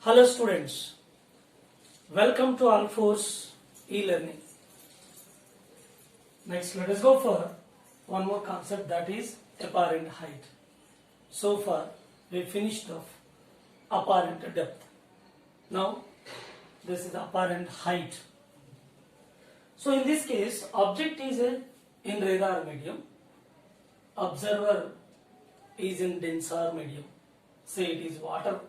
Hello students, welcome to Alforce e-learning. Next let us go for one more concept, that is apparent height. So far we finished off apparent depth. Now this is apparent height. So in this case object is in radar medium, observer is in denser medium, say it is water.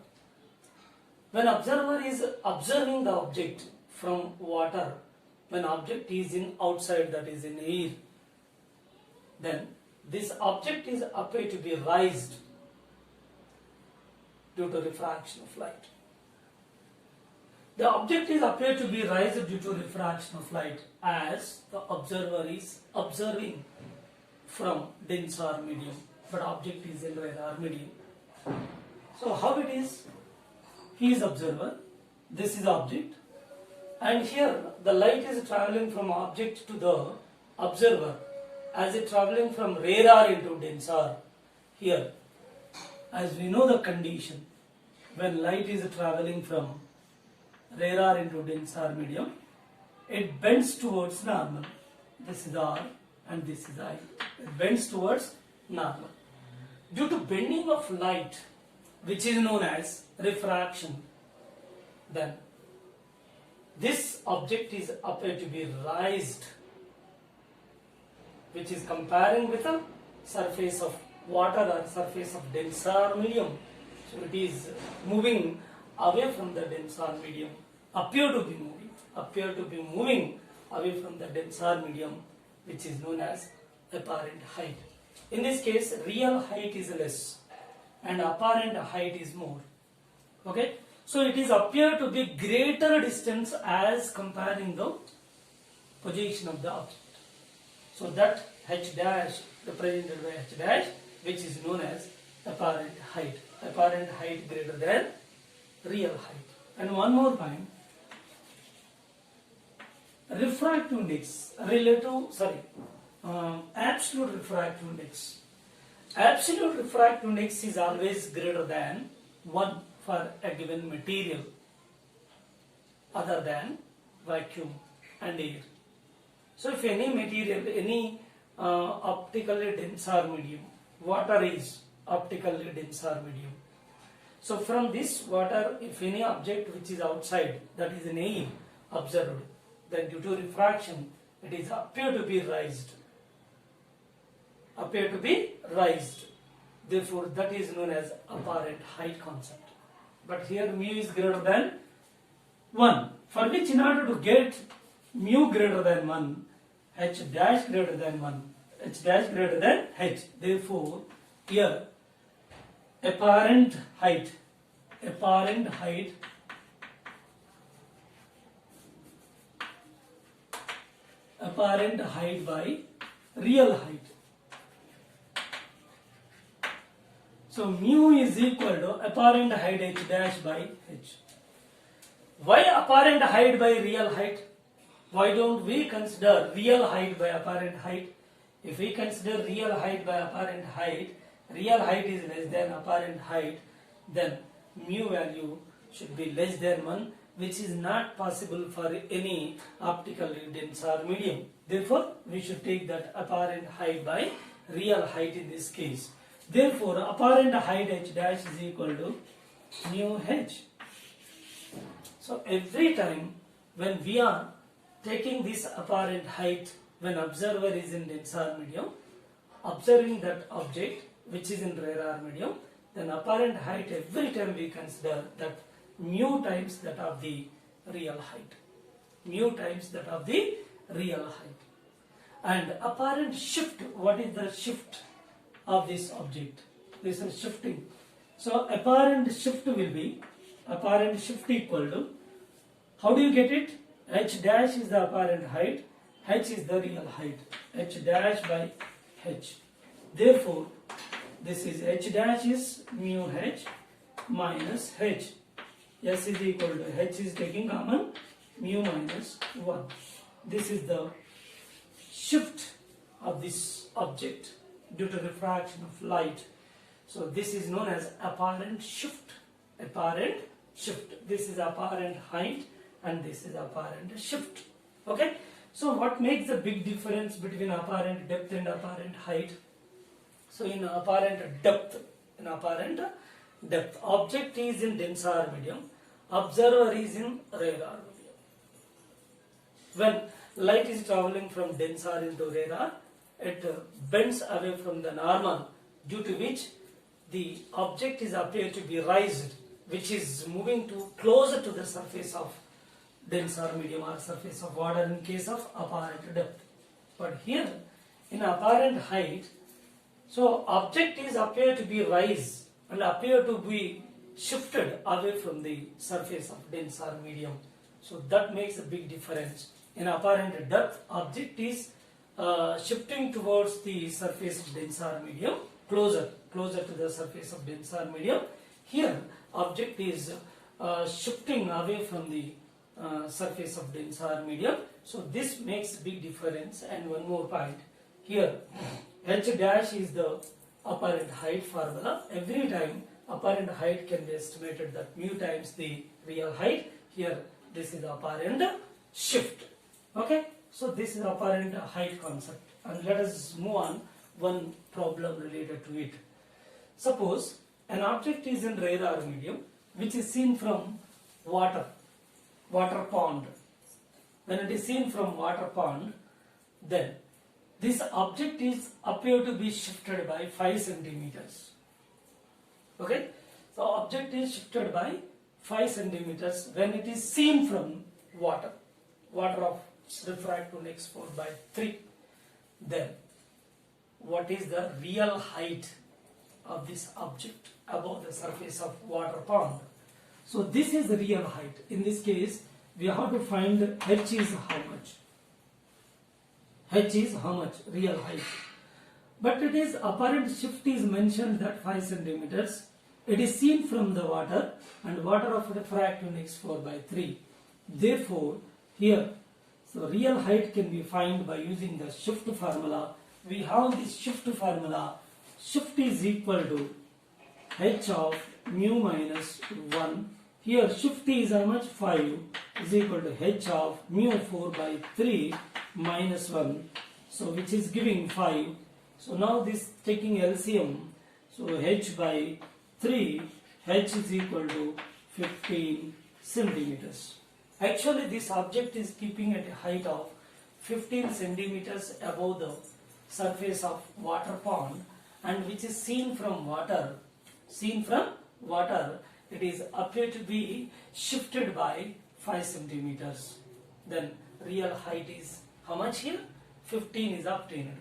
When observer is observing the object from water, when object is in outside, that is in air, then this object is appeared to be raised due to refraction of light. The object is appeared to be raised due to refraction of light as the observer is observing from denser medium, but object is in radar medium. So how it is? He is observer, this is object, and here the light is traveling from object to the observer as it traveling from radar into denser. Here, as we know the condition, when light is traveling from radar into denser medium, it bends towards normal. This is R and this is I. It bends towards normal. Due to bending of light, which is known as refraction, then this object is appeared to be raised, which is comparing with a surface of water or surface of denser medium. So it is moving away from the denser medium, appear to be moving away from the denser medium, which is known as apparent height. In this case, real height is less and apparent height is more. Okay, so it is appear to be greater distance as comparing the position of the object. So that h dash represented by h dash, which is known as apparent height. Apparent height greater than real height. And one more point, refractive index absolute refractive index. Absolute refractive index is always greater than 1 for a given material other than vacuum and air. So if any material, any optically denser medium, water is optically denser medium. So from this water, if any object which is outside, that is in air, observed, then due to refraction, it is appear to be raised. Therefore, that is known as apparent height concept. But here mu is greater than 1, for which in order to get mu greater than 1, h dash greater than 1, h dash greater than h. Therefore, here apparent height by real height. So mu is equal to apparent height h dash by h. Why apparent height by real height? Why don't we consider real height by apparent height? If we consider real height by apparent height, real height is less than apparent height, then mu value should be less than 1, which is not possible for any optically denser medium. Therefore, we should take that apparent height by real height in this case. Therefore, apparent height h dash is equal to mu h. So every time when we are taking this apparent height, when observer is in denser medium, observing that object which is in radar medium, then apparent height every time we consider that mu times that of the real height. And apparent shift, what is the shift of this object? This is shifting. So apparent shift will be equal to, how do you get it? H dash is the apparent height, h is the real height, h dash by h. Therefore, this is h dash is mu h minus h. S is equal to h is taking common, mu minus 1. This is the shift of this object due to refraction of light. So this is known as apparent shift. shift. This is apparent height and this is apparent shift. Okay. So what makes the big difference between apparent depth and apparent height? So in apparent depth, object is in denser medium, observer is in rarer medium. When light is traveling from denser into rarer, it bends away from the normal, due to which the object is appeared to be raised, which is moving to closer to the surface of denser medium or surface of water in case of apparent depth. But here in apparent height, so object is appeared to be raised and appear to be shifted away from the surface of denser medium. So that makes a big difference. In apparent depth, object is shifting towards the surface of denser medium, closer to the surface of denser medium. Here object is shifting away from the surface of denser medium. So this makes big difference. And one more point here, h dash is the apparent height formula. Every time apparent height can be estimated that mu times the real height. Here this is apparent shift. Okay, so this is apparent height concept, and let us move on one problem related to it. Suppose an object is in rarer medium which is seen from water pond. When it is seen from water pond, then this object is appear to be shifted by 5 centimeters. Okay, so object is shifted by 5 centimeters when it is seen from water of refract to next 4 by 3. Then what is the real height of this object above the surface of water pond? So this is the real height. In this case, we have to find h is how much. H is how much real height. But it is apparent shift is mentioned that 5 centimeters. It is seen from the water and water of refract index 4 by 3. Therefore, here, so real height can be found by using the shift formula. We have this shift formula. Shift is equal to h of mu minus 1. Here shift is how much? 5 is equal to h of mu 4 by 3 minus 1. So which is giving 5. So now this taking LCM. So h by 3, h is equal to 15 centimeters. Actually this object is keeping at a height of 15 centimeters above the surface of water pond, and which is seen from water, it is appear to be shifted by 5 centimeters. Then real height is how much here? 15 is obtained.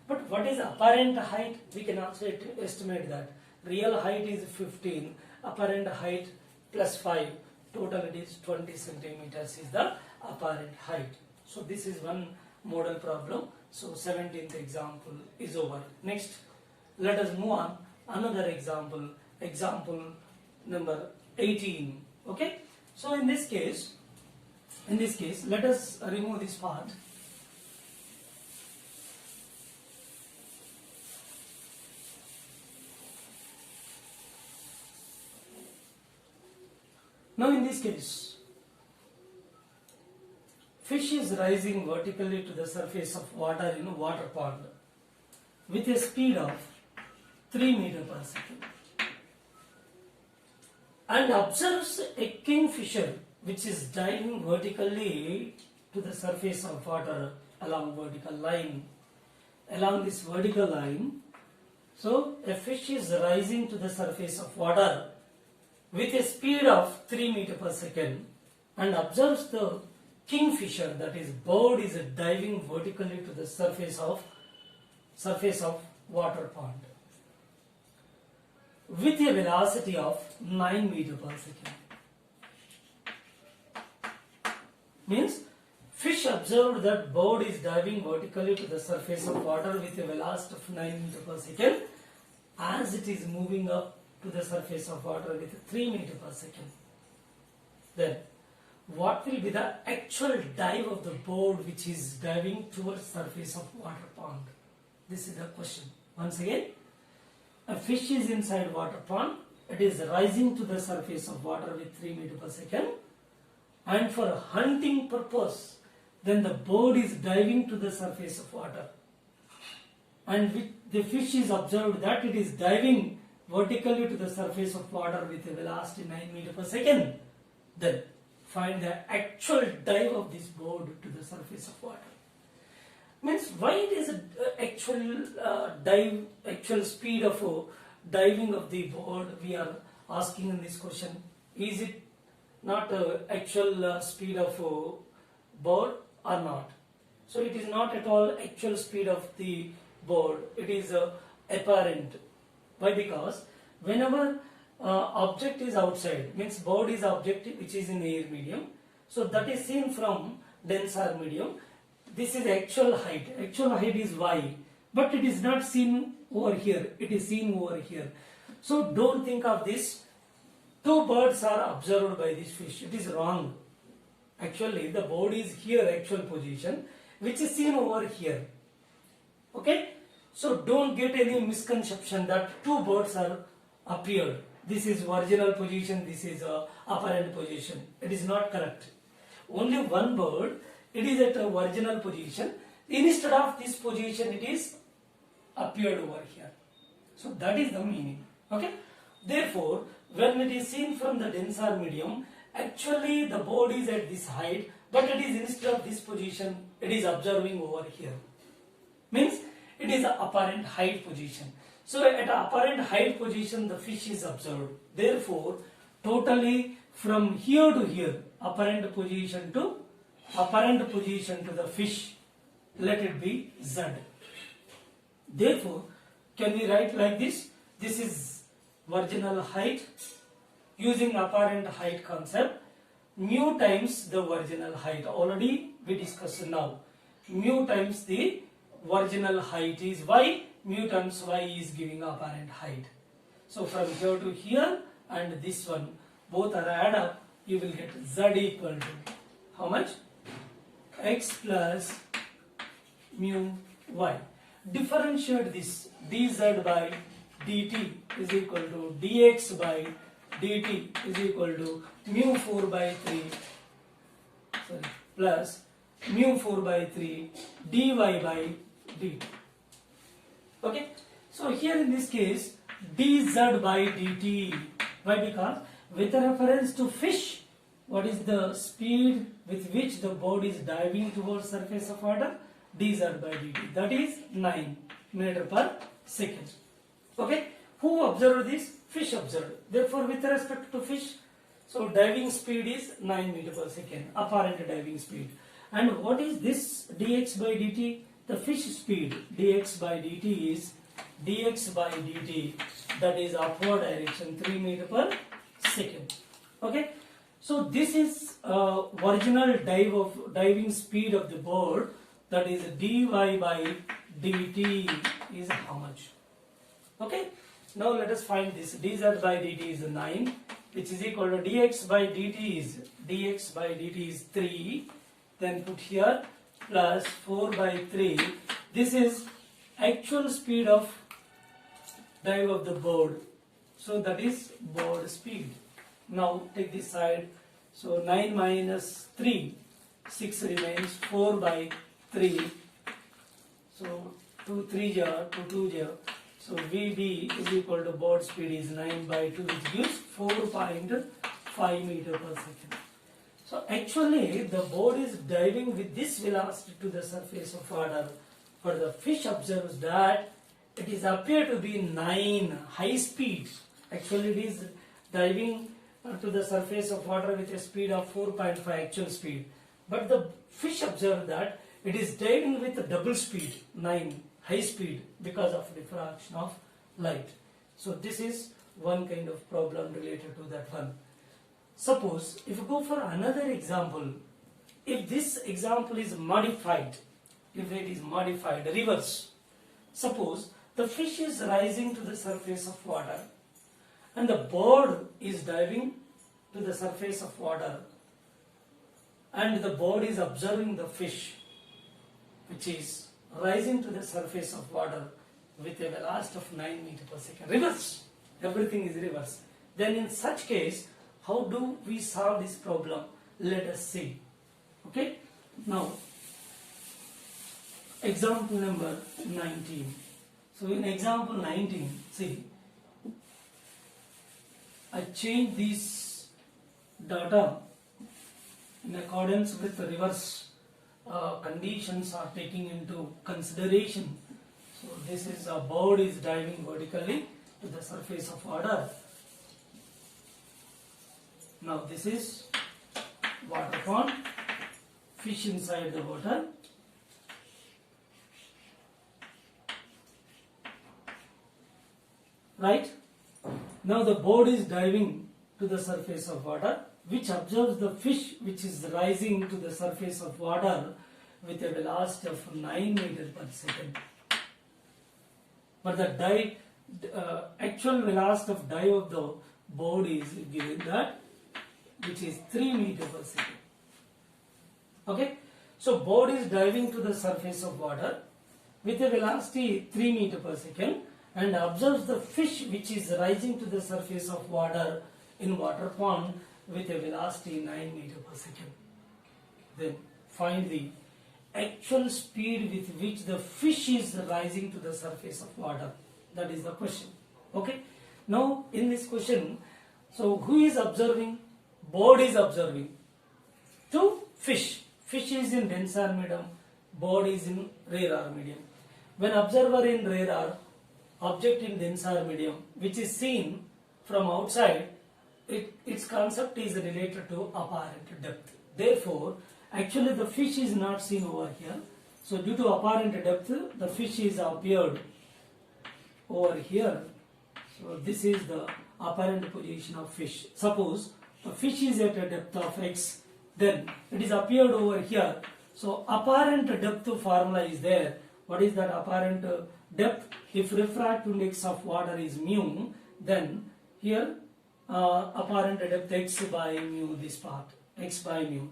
But what is apparent height? We can also estimate that. Real height is 15, apparent height plus 5, total it is 20 centimeters is the apparent height. So this is one model problem. So 17th example is over. Next, let us move on another example. Example number 18. Okay. So in this case, let us remove this part. Now in this case, fish is rising vertically to the surface of water in a water pond with a speed of 3 meters per second, and observes a kingfisher which is diving vertically to the surface of water along vertical line. Along this vertical line, so a fish is rising to the surface of water with a speed of 3 meters per second and observes the kingfisher, that is bird, is diving vertically to the surface of water pond with a velocity of 9 meters per second. Means fish observed that bird is diving vertically to the surface of water with a velocity of 9 meters per second as it is moving up to the surface of water with 3 meters per second. Then what will be the actual dive of the bird which is diving towards surface of water pond? This is the question. Once again, a fish is inside water pond it is rising to the surface of water with 3 meters per second, and for hunting purpose, then the bird is diving to the surface of water, and with the fish is observed that it is diving vertically to the surface of water with a velocity 9 meters per second, then find the actual dive of this bird to the surface of water. Means why it is actual speed of diving of the bird we are asking in this question. Is it not actual speed of bird or not? So it is not at all actual speed of the bird, it is apparent. Why? Because whenever object is outside, means bird is object which is in air medium, so that is seen from denser medium. This is actual height. Actual height is y, but it is not seen over here. It is seen over here. So don't think of this. Two birds are observed by this fish. It is wrong. Actually, the bird is here, actual position, which is seen over here. Okay? So don't get any misconception that two birds are appeared. This is original position, this is apparent position. It is not correct. Only one bird, it is at a original position. Instead of this position, it is appeared over here. So that is the meaning. Okay? Therefore, when it is seen from the denser medium, actually the bird is at this height, but it is instead of this position, it is observing over here. Means it is the apparent height position. So at apparent height position, the fish is observed. Therefore, totally from here to here, apparent position to the fish, let it be Z. Therefore, can we write like this? This is virginal height. Using apparent height concept, mu times the virginal height. Already we discussed now. Mu times the virginal height is y. Mu times y is giving apparent height. So from here to here and this one, both are add up, you will get z equal to how much? X plus mu y. Differentiate this. Dz by dt is equal to dx by dt is equal to mu 4 by 3 plus mu 4 by 3 dy by dt. Okay, so here in this case dz by dt. Why? Because with reference to fish, what is the speed with which the bird is diving towards surface of water? Dz by dt, that is 9 meters per second. Okay, who observed this? Fish observed. Therefore, with respect to fish, so diving speed is 9 meters per second, apparent diving speed. And what is this dx by dt? The fish speed dx by dt is dx by dt, that is upward direction 3 meters per second. Okay, so this is original diving speed of the bird, that is dy by dt is how much? Okay, now let us find this. Dz by dt is 9, which is equal to dx by dt is 3, then put here plus 4 by 3. This is actual speed of dive of the bird, so that is bird speed. Now take this side, so 9 minus 3, 6 remains, 4 by 3, so 2 3 are 2 2 are, so VB is equal to bird speed is 9 by 2, which gives 4.5 meters per second. So actually the bird is diving with this velocity to the surface of water, but the fish observes that it is appear to be 9 high speed. Actually it is diving to the surface of water with a speed of 4.5 actual speed, but the fish observed that it is diving with a double speed, 9 high speed, because of diffraction of light. So this is one kind of problem related to that one. Suppose if you go for another example, if this example is modified, if it is modified, reverse. Suppose the fish is rising to the surface of water and the bird is diving to the surface of water, and the bird is observing the fish which is rising to the surface of water with a velocity of 9 meters per second. Reverse. Everything is reverse. Then in such case, how do we solve this problem? Let us see. Okay. Now, example number 19. So in example 19, see, I change this data in accordance with the reverse conditions are taking into consideration. So this is a bird is diving vertically to the surface of water. Now this is water pond, fish inside the water. Right? Now the bird is diving to the surface of water, which observes the fish which is rising to the surface of water with a velocity of 9 meters per second. But the actual velocity of dive of the bird is given that, which is 3 meters per second. Okay, so bird is diving to the surface of water with a velocity 3 meters per second and observes the fish which is rising to the surface of water in water pond with a velocity 9 meters per second. Then find the actual speed with which the fish is rising to the surface of water. That is the question. Okay. Now in this question, so who is observing? Bird is observing to fish. Fish is in denser medium, bird is in rarer medium. When observer in rarer, object in denser medium, which is seen from outside, its concept is related to apparent depth. Therefore, actually the fish is not seen over here. So due to apparent depth, the fish is appeared over here. So this is the apparent position of fish. Suppose the fish is at a depth of x, then it is appeared over here. So apparent depth formula is there. What is that apparent depth? If refractive index of water is mu, then here apparent depth x by mu, this part, x by mu.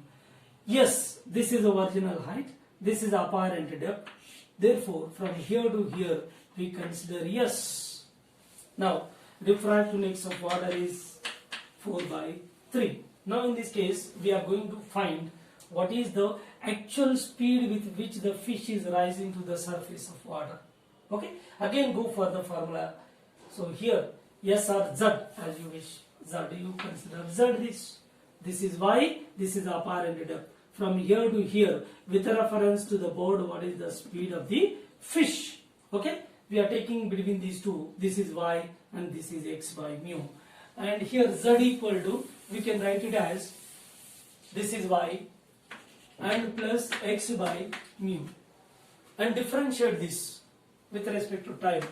Yes, this is the original height, this is apparent depth. Therefore, from here to here, we consider yes. Now, refractive index of water is 4 by 3. Now, in this case, we are going to find what is the actual speed with which the fish is rising to the surface of water. Okay, again go for the formula. So here, S or Z as you wish. Z, you consider Z this. This is Y, this is apparent depth. From here to here, with reference to the board, what is the speed of the fish? Okay, we are taking between these two. This is Y and this is X by mu. And here Z equal to, we can write it as, this is Y and plus X by mu. And differentiate this with respect to time.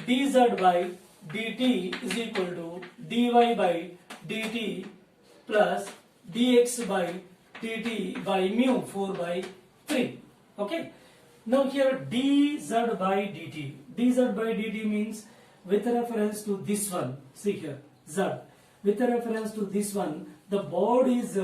dz by dt is equal to dy by dt plus dx by dt by mu 4 by 3. Okay. Now here dz by dt. dz by dt means with reference to this one. See here, z. With reference to this one, the board is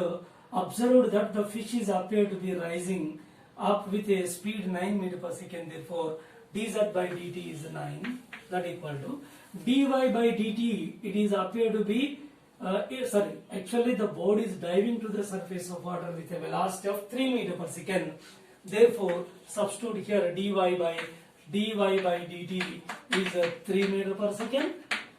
observed that the fish is appeared to be rising up with a speed 9 meters per second. Therefore, dz by dt is 9. That equal to dy by dt. It is appeared to be actually the board is diving to the surface of water with a velocity of 3 meters per second. Therefore, substitute here dy by dt is 3 meters per second,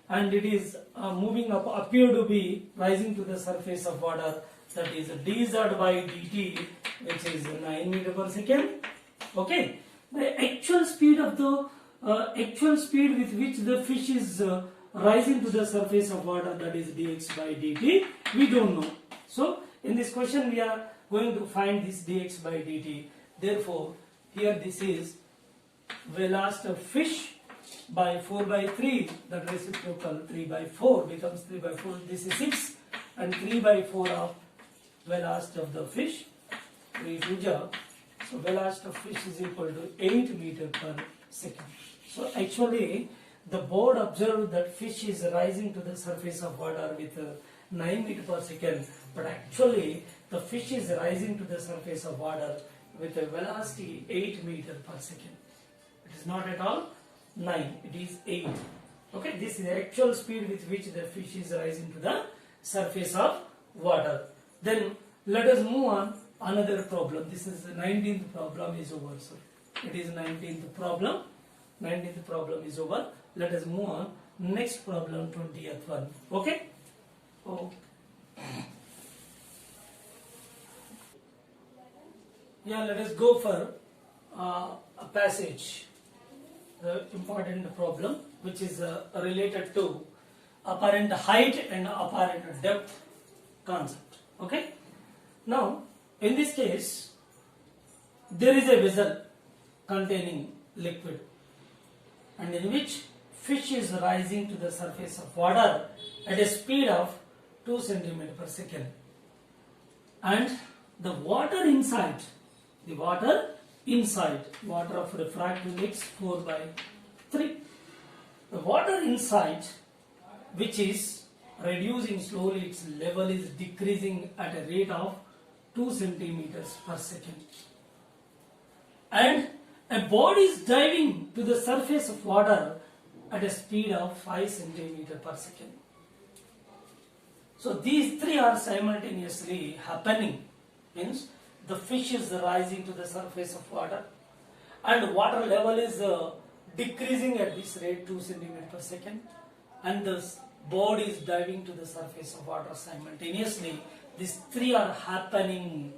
and it is moving up, appear to be rising to the surface of water. That is dz by dt, which is 9 meters per second. Okay, the actual speed of the actual speed with which the fish is rising to the surface of water, that is dx by dt, we don't know. So in this question we are going to find this dx by dt. Therefore, here this is velocity of fish by 4 by 3, that reciprocal 3 by 4 becomes 3 by 4, this is 6, and 3 by 4 of velocity of the fish, 3 to jar. So velocity of fish is equal to 8 meters per second. So actually the board observed that fish is rising to the surface of water with 9 meters per second, but actually the fish is rising to the surface of water with a velocity 8 meters per second. It is not at all 9, it is 8. Okay, this is the actual speed with which the fish is rising to the surface of water. Then let us move on another problem. This is the 19th problem is over. So it is 19th problem. 19th problem is over. Let us move on. Next problem, 20th one. Okay. Oh. Yeah, let us go for a passage. The important problem which is related to apparent height and apparent depth concept. Okay. Now, in this case, there is a vessel containing liquid, and in which fish is rising to the surface of water at a speed of 2 centimeters per second, and the water inside, water of refractive index 4/3. The water inside, which is reducing slowly, its level is decreasing at a rate of 2 centimeters per second, and a body is diving to the surface of water at a speed of 5 centimeters per second. So these three are simultaneously happening, means the fish is rising to the surface of water and water level is decreasing at this rate 2 centimeters per second, and the body is diving to the surface of water simultaneously. These three are happening.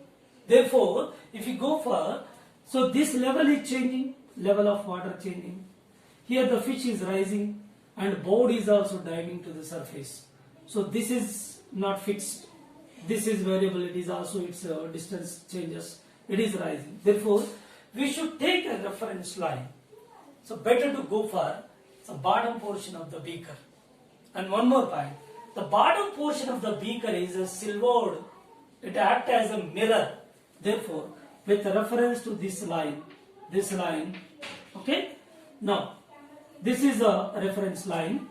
Therefore, if you go for, so this level is changing, level of water changing. Here the fish is rising and body is also diving to the surface. So this is not fixed. This is variable. It is also its distance changes. It is rising. Therefore, we should take a reference line. So better to go for the bottom portion of the beaker. And one more point. The bottom portion of the beaker is a silvered. It acts as a mirror. Therefore, with reference to this line, okay. Now, this is a reference line.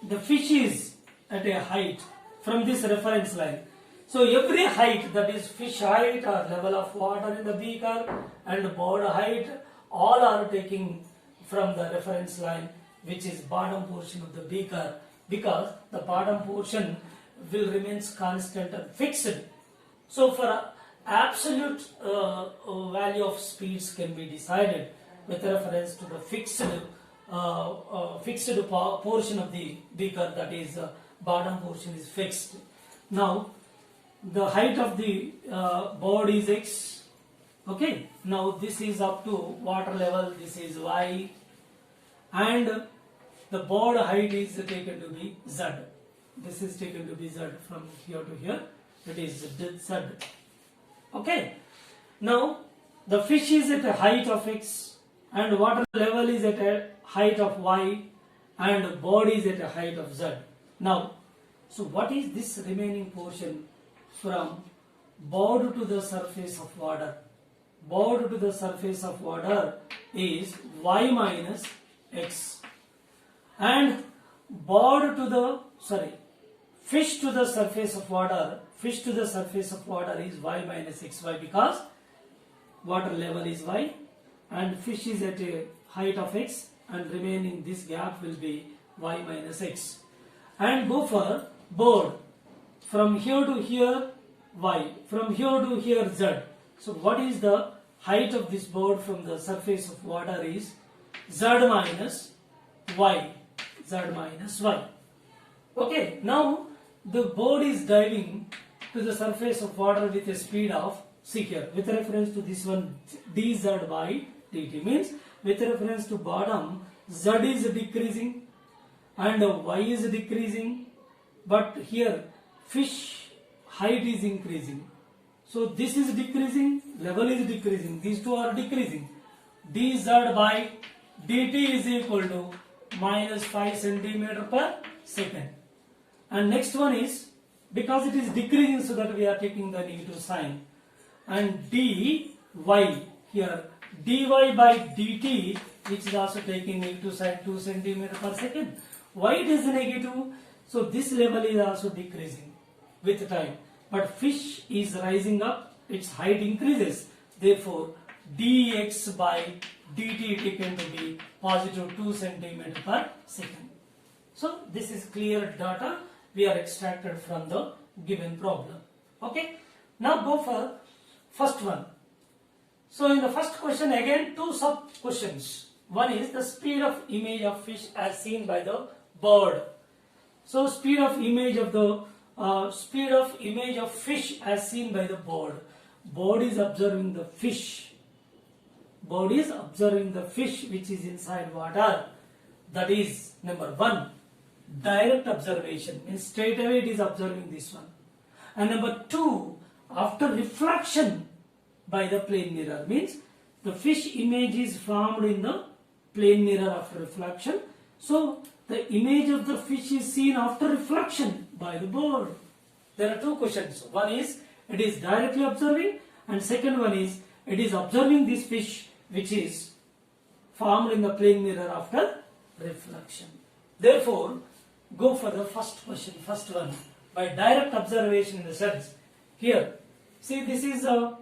The fish is at a height from this reference line. So every height, that is fish height or level of water in the beaker and board height, all are taking from the reference line, which is bottom portion of the beaker, because the bottom portion will remain constant and fixed. So for absolute value of speeds can be decided with reference to the fixed portion of the beaker, that is bottom portion is fixed. Now the height of the board is x. Okay. Now this is up to water level. This is y, and the board height is taken to be z. This is taken to be z from here to here. It is z. Okay. Now the fish is at a height of x, and water level is at a height of y, and board is at a height of z. Now, so what is this remaining portion from board to the surface of water? Board to the surface of water is y minus x, and board to the fish to the surface of water. Fish to the surface of water is y minus xy, because water level is y and fish is at a height of x, and remaining this gap will be y minus x. And go for board, from here to here y, from here to here z. So what is the height of this board from the surface of water is z minus y, Okay, now the board is diving to the surface of water with a speed of, see here, with reference to this one, dz by dt, means with reference to bottom, z is decreasing and y is decreasing, but here fish height is increasing. So this is decreasing, level is decreasing, these two are decreasing. dz by dt is equal to minus 5 centimeter per second. And next one is, because it is decreasing, so that we are taking the negative sign. And dy here, dy by dt, which is also taking negative sign, 2 centimeter per second. Why it is negative? So this level is also decreasing with time, but fish is rising up, its height increases. Therefore, dx by dt taken to be positive 2 centimeter per second. So this is clear data we are extracted from the given problem. Okay. Now go for first one. So in the first question again two sub questions. One is the speed of image of fish as seen by the bird. So speed of image of fish as seen by the bird. Bird is observing the fish. Bird is observing the fish which is inside water. That is number one. Direct observation means straight away it is observing this one. And number two, after reflection by the plane mirror means the fish image is formed in the plane mirror after reflection. So the image of the fish is seen after reflection by the bird. There are two questions. One is it is directly observing, and second one is it is observing this fish which is formed in the plane mirror after reflection. Therefore, go for the first question, first one, by direct observation in the sense. Here, see this is a,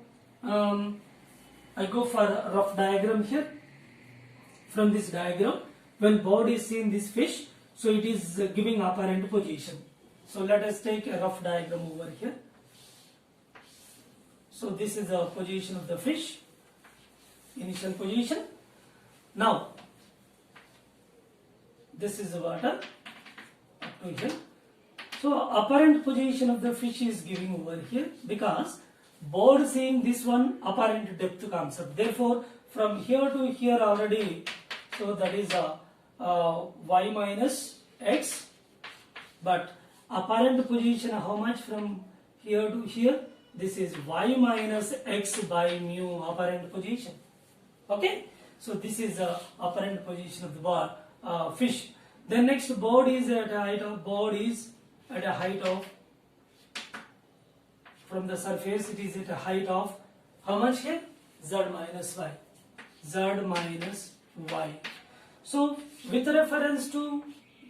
I go for a rough diagram here. From this diagram, when bird is seeing this fish, so it is giving apparent position. So let us take a rough diagram over here. So this is the position of the fish, initial position. Now, this is the water up to here. So apparent position of the fish is giving over here because bird seeing this one apparent depth concept. Therefore, from here to here already, so that is y minus x, but apparent position how much from here to here? This is y minus x by mu apparent position. Okay, so this is the apparent position of the fish. Then next, bird is at a height of from the surface it is at a height of how much here? Z minus y. Z minus y. So with reference to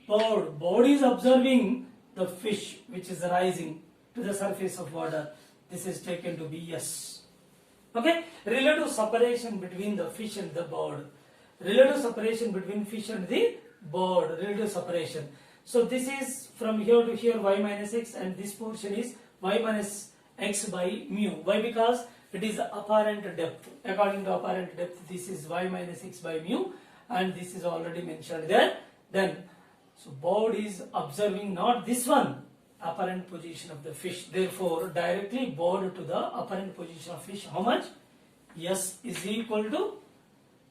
bird is observing the fish which is rising to the surface of water. This is taken to be S. Okay, relative separation between the fish and the bird. Relative separation between fish and the bird. Relative separation. So this is from here to here y minus x, and this portion is y minus x by mu. Why? Because it is apparent depth. According to apparent depth, this is y minus x by mu, and this is already mentioned there. Then, so bird is observing not this one, apparent position of the fish. Therefore, directly bird to the apparent position of fish. How much? S is equal to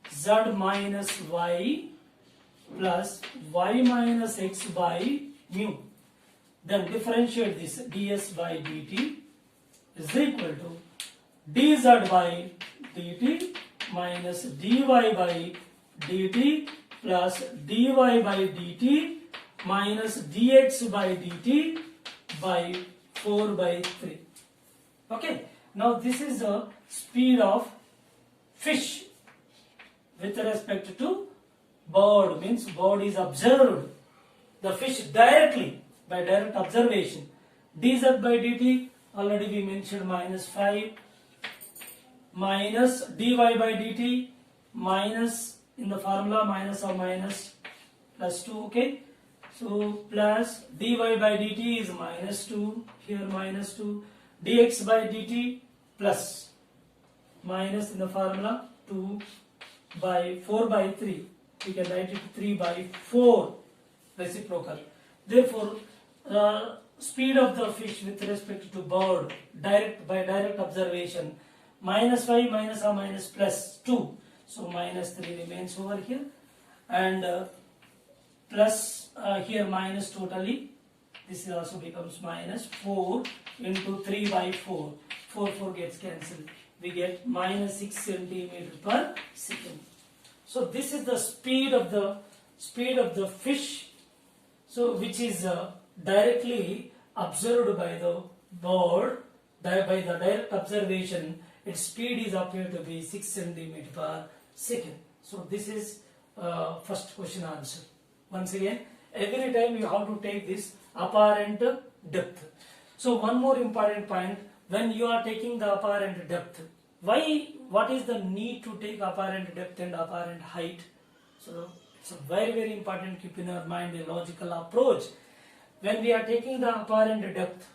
z minus y plus y minus x by mu. Then differentiate this ds by dt is equal to dz by dt minus dy by dt plus dy by dt minus dx by dt by 4 by 3. Okay. Now this is the speed of fish with respect to bird. Means bird is observed the fish directly by direct observation. Dz by dt already we mentioned minus 5 minus dy by dt minus in the formula minus or minus plus 2. Okay, so plus dy by dt is minus 2, here minus 2, dx by dt plus minus in the formula 2 by 4 by 3. We can write it 3 by 4 reciprocal. Therefore, speed of the fish with respect to bird by direct observation minus 5 minus or minus plus 2. So minus 3 remains over here, and plus here minus totally. This also becomes minus 4 into 3 by 4. 4 gets cancelled. We get minus 6 centimeter per second. So this is the speed of the fish. So which is directly observed by the bird by the direct observation. Its speed is appeared to be 6 centimeter per second. So this is first question answer. Once again, every time you have to take this apparent depth. So one more important point, when you are taking the apparent depth, what is the need to take apparent depth and apparent height? So So very important, keep in our mind a logical approach. When we are taking the apparent depth,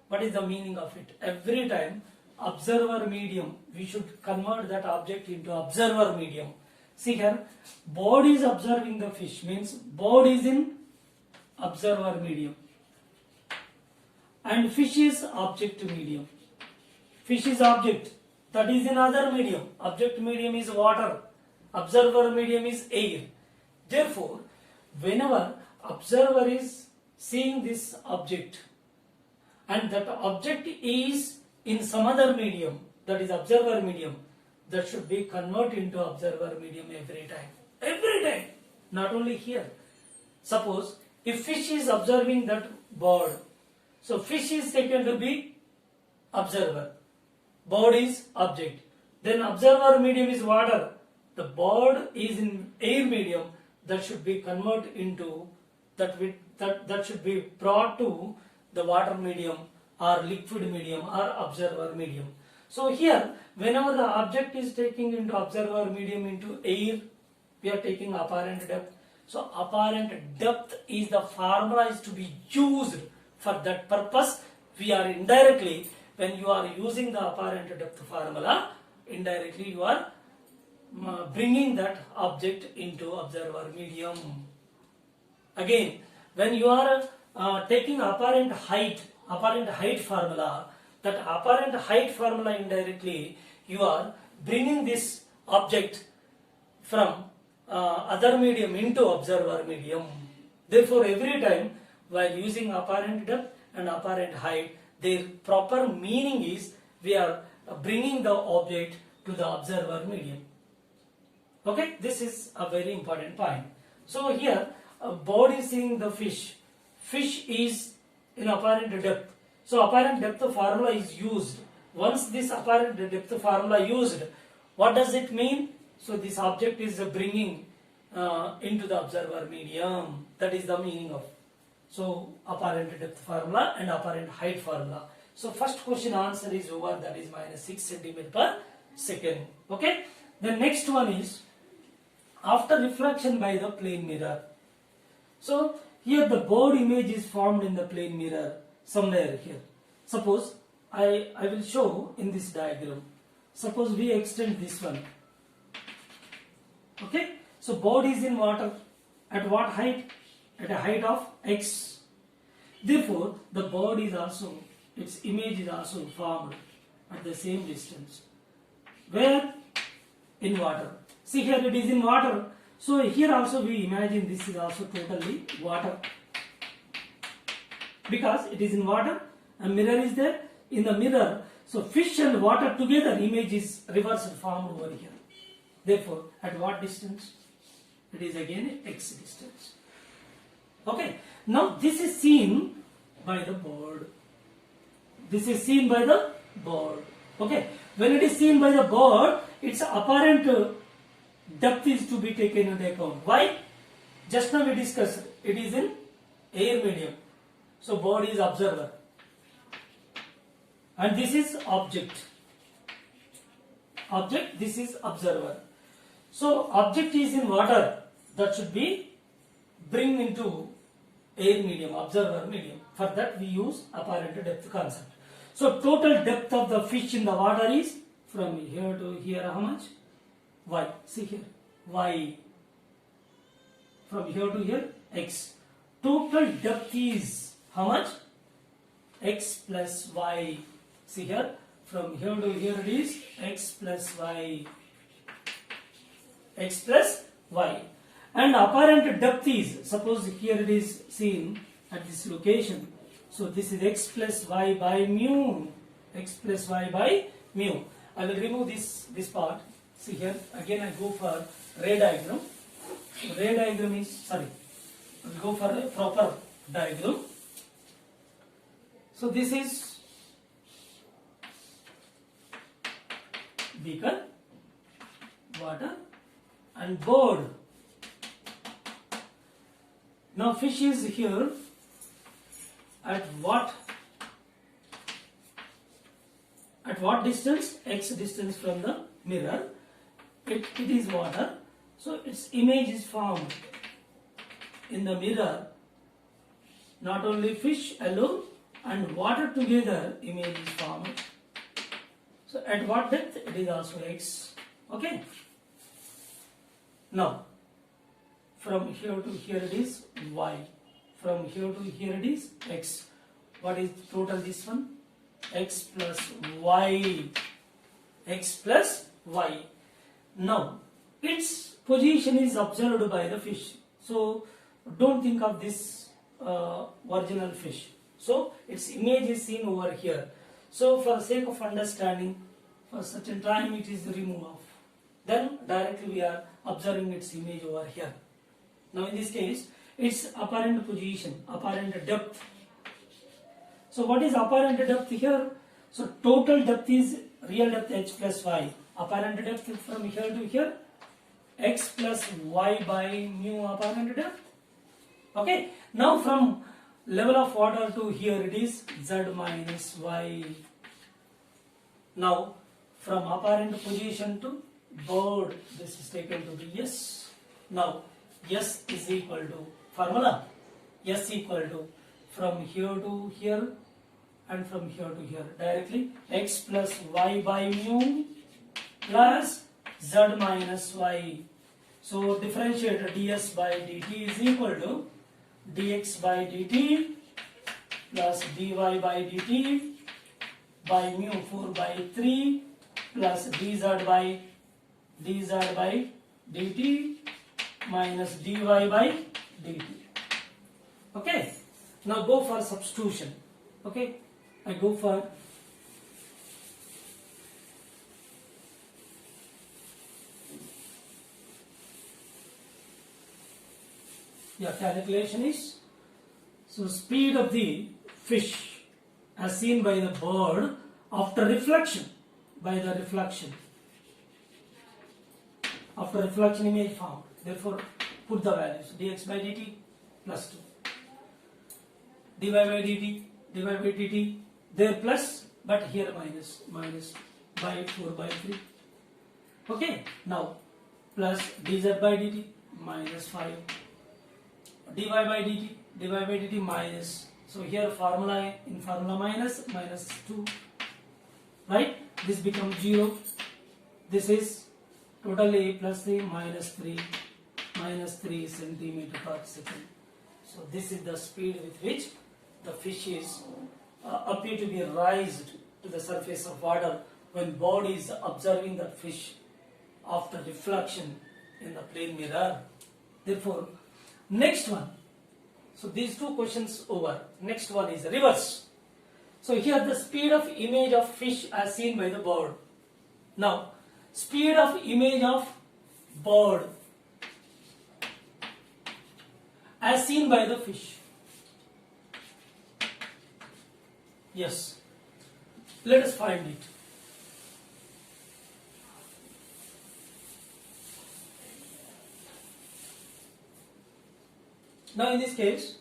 what is the meaning of it? Every time observer medium, we should convert that object into observer medium. See here, board is observing the fish, means board is in observer medium and fish is object medium. Fish is object, that is in other medium. Object medium is water, observer medium is air. Therefore, whenever observer is seeing this object and that object is in some other medium, that is observer medium, that should be converted into observer medium every time, not only here. Suppose if fish is observing that bird, so fish is taken to be observer, bird is object, then observer medium is water, the bird is in air medium, that should be converted into that should be brought to the water medium or liquid medium or observer medium. So here, whenever the object is taking into observer medium into air, we are taking apparent depth. So apparent depth is the formula is to be used for that purpose. We are indirectly, when you are using the apparent depth formula, indirectly you are bringing that object into observer medium. Again, when you are taking apparent height formula, that apparent height formula indirectly you are bringing this object from other medium into observer medium. Therefore, every time while using apparent depth and apparent height, their proper meaning is we are bringing the object to the observer medium. Okay, this is a very important point. So here, bird is seeing the fish. Fish is in apparent depth. So apparent depth formula is used. Once this apparent depth formula used, what does it mean? So this object is bringing into the observer medium. That is the meaning of. So apparent depth formula and apparent height formula. So first question answer is over, that is -6 centimeter per second. Okay. The next one is after reflection by the plane mirror. So here the bird image is formed in the plane mirror somewhere here. Suppose I will show in this diagram. Suppose we extend this one. Okay. So bird is in water at what height? At a height of x. Therefore, the bird is also, its image is also formed at the same distance. Where? In water. See here it is in water. So here also we imagine this is also totally water. Because it is in water, a mirror is there. In the mirror, so fish and water together, image is reversed formed over here. Therefore, at what distance? It is again x distance. Okay. Now this is seen by the bird. This is seen by the bird. Okay. When it is seen by the bird, its apparent depth is to be taken into account. Why? Just now we discussed it is in air medium. So bird is observer. And this is object. Object, this is observer. So object is in water. That should be bring into air medium, observer medium. For that we use apparent depth concept. So total depth of the fish in the water is from here to here how much? Y. See here. Y. From here to here x. Total depth is how much? X plus y. See here. From here to here it is x plus y. X plus y. And apparent depth is, suppose here it is seen at this location. So this is x plus y by mu. X plus y by mu. I will remove this part. See here, again I go for ray diagram. So ray diagram is, sorry, I will go for a proper diagram. So this is beaker, water and bird. Now fish is here at what distance? X distance from the mirror. It is water. So its image is formed in the mirror. Not only fish alone and water together, image is formed. So at what depth? It is also x. Okay. Now from here to here it is y. From here to here it is x. What is total this one? X plus y. X plus y. Now its position is observed by the fish. So don't think of this original fish. So its image is seen over here. So for the sake of understanding, for certain time it is removed off. Then directly we are observing its image over here. Now in this case, its apparent position, apparent depth. So what is apparent depth here? So total depth is real depth h plus y. Apparent depth from here to here, x plus y by mu apparent depth. Okay. Now from level of water to here it is z minus y. Now from apparent position to bird, this is taken to be s. Now s is equal to formula. S equal to from here to here and from here to here directly x plus y by mu plus z minus y. So differentiate ds by dt is equal to dx by dt plus dy by dt by mu 4 by 3 plus dz by dt minus dy by dt. Okay. Now go for substitution. Okay. I go for calculation is, so speed of the fish as seen by the bird after reflection, after reflection image found. Therefore put the values dx by dt plus 2, dy by dt there plus, but here minus by 4 by 3. Okay. Now plus dz by dt minus 5, dy by dt minus, so here formula in formula minus 2, right? This becomes 0. This is totally plus 3 minus 3 centimeter per second. So this is the speed with which the fish is appear to be raised to the surface of water when bird is observing the fish after reflection in the plane mirror. Therefore, next one. So these two questions over. Next one is reverse. So here the speed of image of fish as seen by the bird. Now, speed of image of bird as seen by the fish. Yes. Let us find it. Now in this case,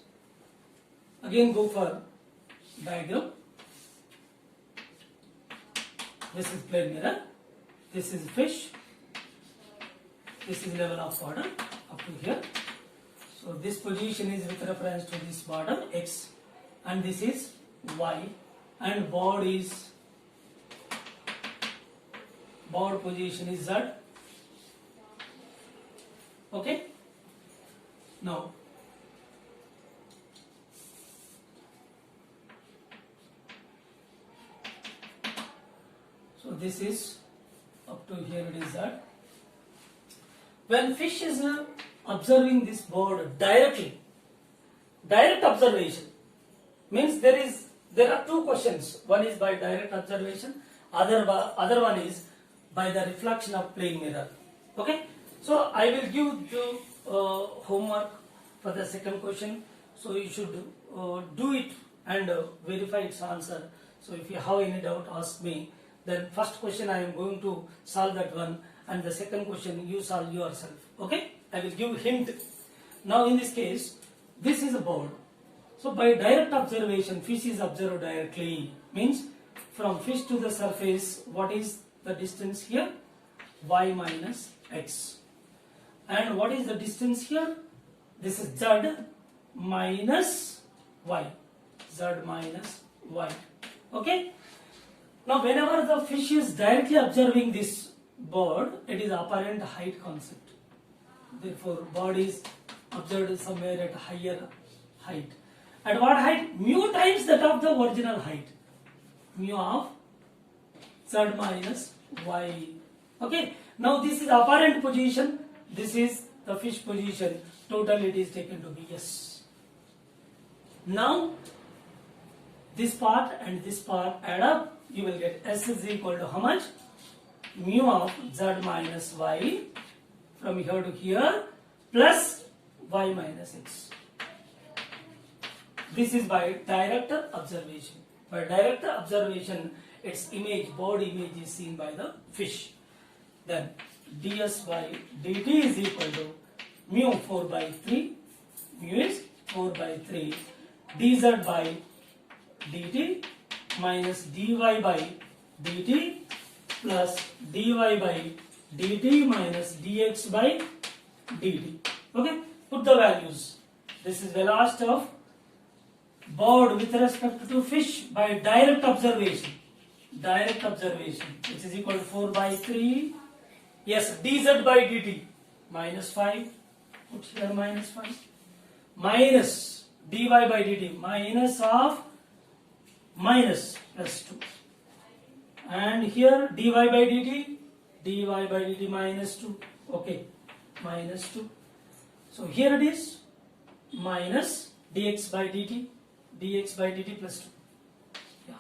again go for diagram. This is plane mirror, this is fish, this is level of water up to here. So this position is with reference to this bottom x, and this is y, and board position is z. Okay. Now so this is up to here it is z. When fish is observing this board directly, direct observation means there are two questions. One is by direct observation, other one is by the reflection of plane mirror. Okay. So I will give you homework for the second question. So you should do it and verify its answer. So if you have any doubt, ask me. Then first question I am going to solve that one, and the second question you solve yourself. Okay. I will give hint. Now in this case, this is a board. So by direct observation, fish is observed directly. Means from fish to the surface, what is the distance here? Y minus x. And what is the distance here? This is z minus y. Z minus y. Okay. Now whenever the fish is directly observing this bird, it is apparent height concept. Therefore, bird is observed somewhere at higher height. At what height? Mu times that of the original height. Mu of z minus y. Okay. Now this is apparent position. This is the fish position. Total it is taken to be S. Now this part and this part add up. You will get S is equal to how much? Mu of z minus y from here to here plus y minus x. This is by direct observation. By direct observation, its image, bird image is seen by the fish. Then ds by dt is equal to mu 4 by 3. Mu is 4 by 3. Dz by dt minus dy by dt plus dy by dt minus dx by dt. Okay, put the values. This is velocity of bird with respect to fish by direct observation. Direct observation, which is equal to 4 by 3. Yes, dz by dt minus 5. Put here minus 5. Minus dy by dt minus of minus plus 2. And here dy by dt minus 2. Okay, minus 2. So here it is minus dx by dt plus 2. Yeah.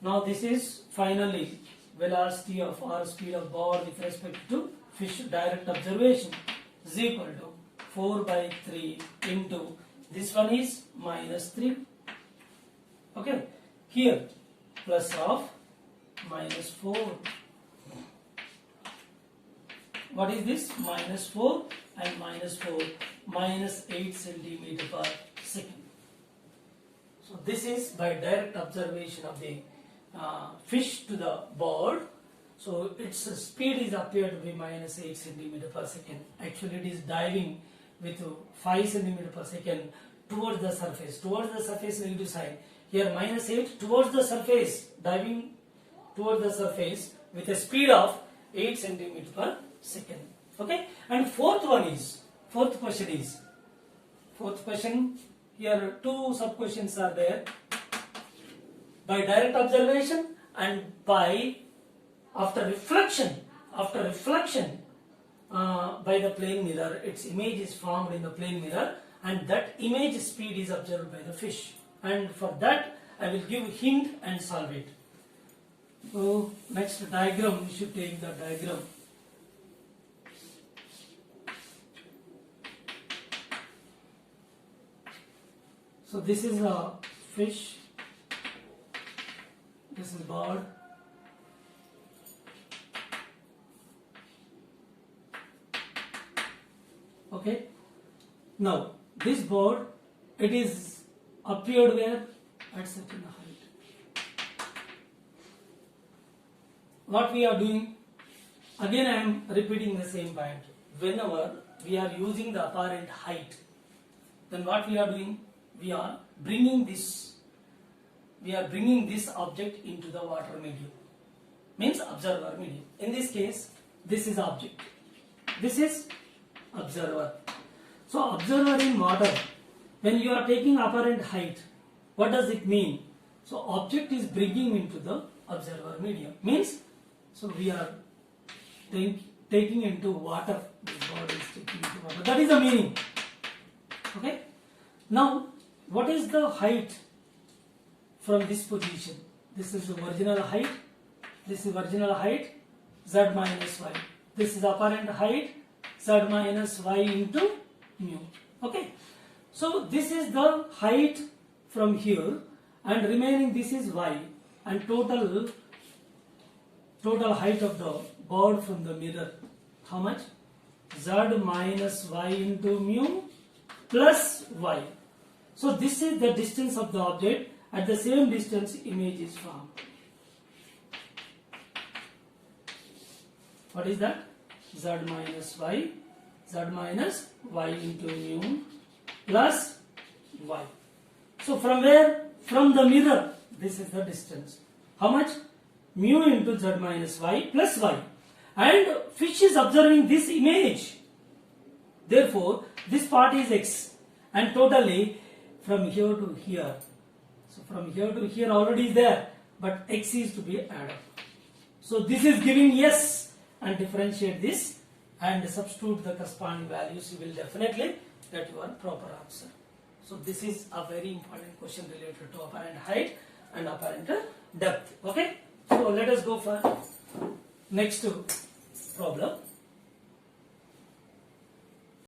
Now this is finally velocity of or speed of bird with respect to fish direct observation is equal to 4 by 3 into this one is minus 3. Okay, here plus of minus 4. What is this? Minus 4 and minus 4 minus 8 centimeter per second. So this is by direct observation of the fish to the bird. So its speed is appeared to be minus 8 centimeter per second. Actually it is diving with 5 centimeter per second towards the surface. Towards the surface negative sign. Here minus 8 towards the surface, diving towards the surface with a speed of 8 centimeter per second. Okay. And fourth question, here two sub questions are there. By direct observation and by after reflection by the plane mirror, its image is formed in the plane mirror and that image speed is observed by the fish. And for that I will give hint and solve it. So next diagram, we should take the diagram. So this is a fish, this is bird. Okay. Now this bird, it is appeared where? At certain height. What we are doing? Again I am repeating the same point. Whenever we are using the apparent height, then what we are doing? We are bringing this object into the water medium. Means observer medium. In this case, this is object. This is observer. So observer in water, when you are taking apparent height, what does it mean? So object is bringing into the observer medium. Means, so we are taking into water. This body is taking into water. That is the meaning. Okay. Now, what is the height from this position? This is the original height. This is original height. Z minus y. This is apparent height. Z minus y into mu. Okay. So this is the height from here, and remaining this is y, and total height of the bird from the mirror. How much? Z minus y into mu plus y. So this is the distance of the object. At the same distance, image is formed. What is that? z minus y into mu plus y. So from where? From the mirror. This is the distance. How much? Mu into z minus y plus y. And fish is observing this image. Therefore, this part is x. And totally from here to here. So from here to here already is there. But x is to be added. So this is giving yes. And differentiate this. And substitute the corresponding values. You will definitely get your proper answer. So this is a very important question related to apparent height and apparent depth. Okay. So let us go for next problem.